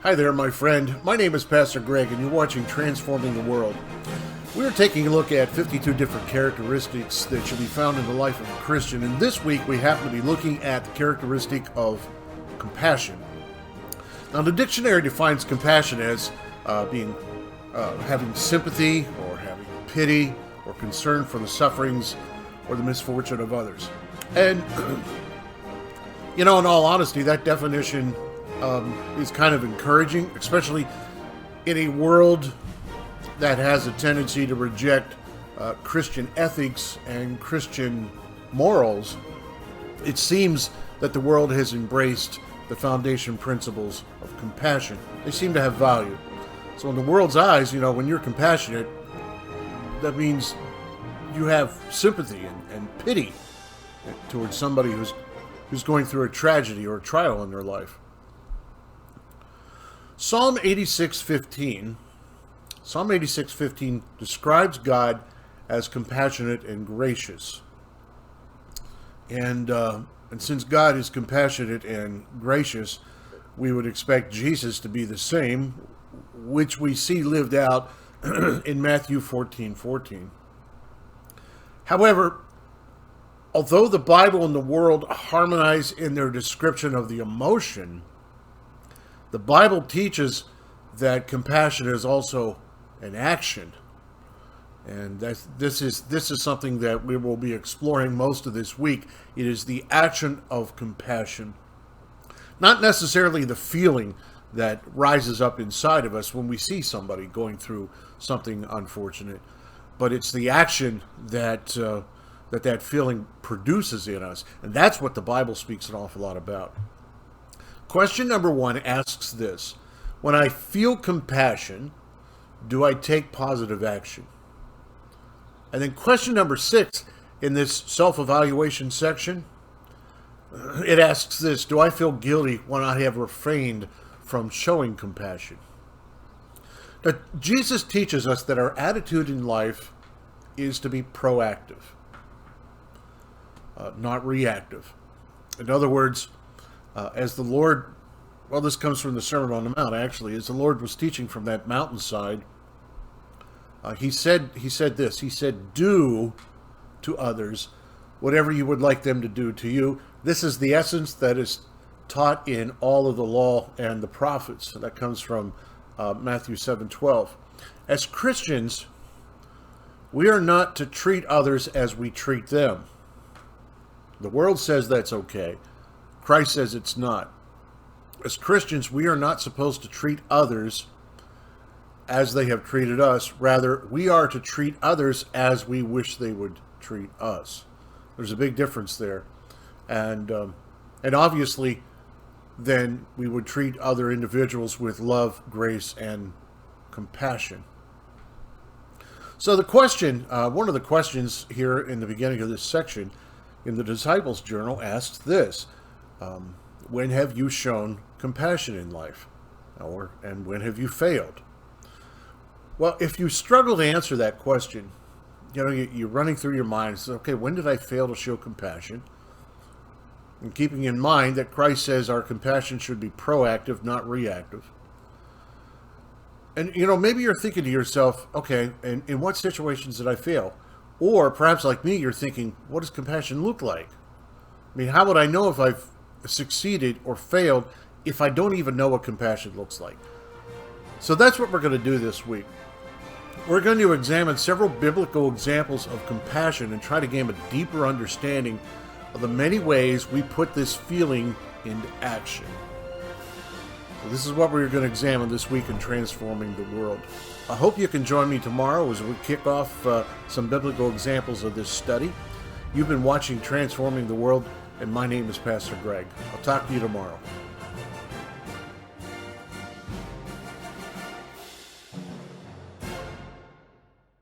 Hi there, my friend. My name is Pastor Greg, and you're watching Transforming the World. We are taking a look at 52 different characteristics that should be found in the life of a Christian, and this week we happen to be looking at the characteristic of compassion. Now, the dictionary defines compassion as having sympathy or having pity or concern for the sufferings or the misfortune of others. And, in all honesty, that definition is kind of encouraging, especially in a world that has a tendency to reject Christian ethics and Christian morals. It seems that the world has embraced the foundation principles of compassion. They seem to have value. So in the world's eyes, when you're compassionate, that means you have sympathy and pity towards somebody who's going through a tragedy or a trial in their life. Psalm 86:15 describes God as compassionate and gracious. And since God is compassionate and gracious, we would expect Jesus to be the same, which we see lived out in Matthew 14:14. However, although the Bible and the world harmonize in their description of the emotion, the Bible teaches that compassion is also an action. And this is something that we will be exploring most of this week. It is the action of compassion. Not necessarily the feeling that rises up inside of us when we see somebody going through something unfortunate, but it's the action that feeling produces in us. And that's what the Bible speaks an awful lot about. Question number 1 asks this: when I feel compassion, do I take positive action? And then question number 6 in this self-evaluation section, it asks this: do I feel guilty when I have refrained from showing compassion? Now, Jesus teaches us that our attitude in life is to be proactive, not reactive. In other words, as the Lord, this comes from the Sermon on the Mount, actually, as the Lord was teaching from that mountainside, he said this. He said, do to others whatever you would like them to do to you. This is the essence that is taught in all of the law and the prophets. That comes from Matthew 7:12. As Christians, we are not to treat others as we treat them. The world says that's okay. Christ says it's not. As Christians, we are not supposed to treat others as they have treated us. Rather, we are to treat others as we wish they would treat us. There's a big difference there. And obviously, then we would treat other individuals with love, grace, and compassion. So the question, one of the questions here in the beginning of this section in the Disciples' Journal asks this: when have you shown compassion in life? And when have you failed? Well, if you struggle to answer that question, you're running through your mind, okay, when did I fail to show compassion? And keeping in mind that Christ says our compassion should be proactive, not reactive. And, maybe you're thinking to yourself, okay, and in what situations did I fail? Or perhaps like me, you're thinking, what does compassion look like? I mean, how would I know if I've succeeded or failed if I don't even know what compassion looks like? So that's what we're going to do this week. We're going to examine several biblical examples of compassion and try to gain a deeper understanding of the many ways we put this feeling into action. So this is what we're going to examine this week in Transforming the World. I hope you can join me tomorrow as we kick off some biblical examples of this study. You've been watching Transforming the World, and my name is Pastor Greg. I'll talk to you tomorrow.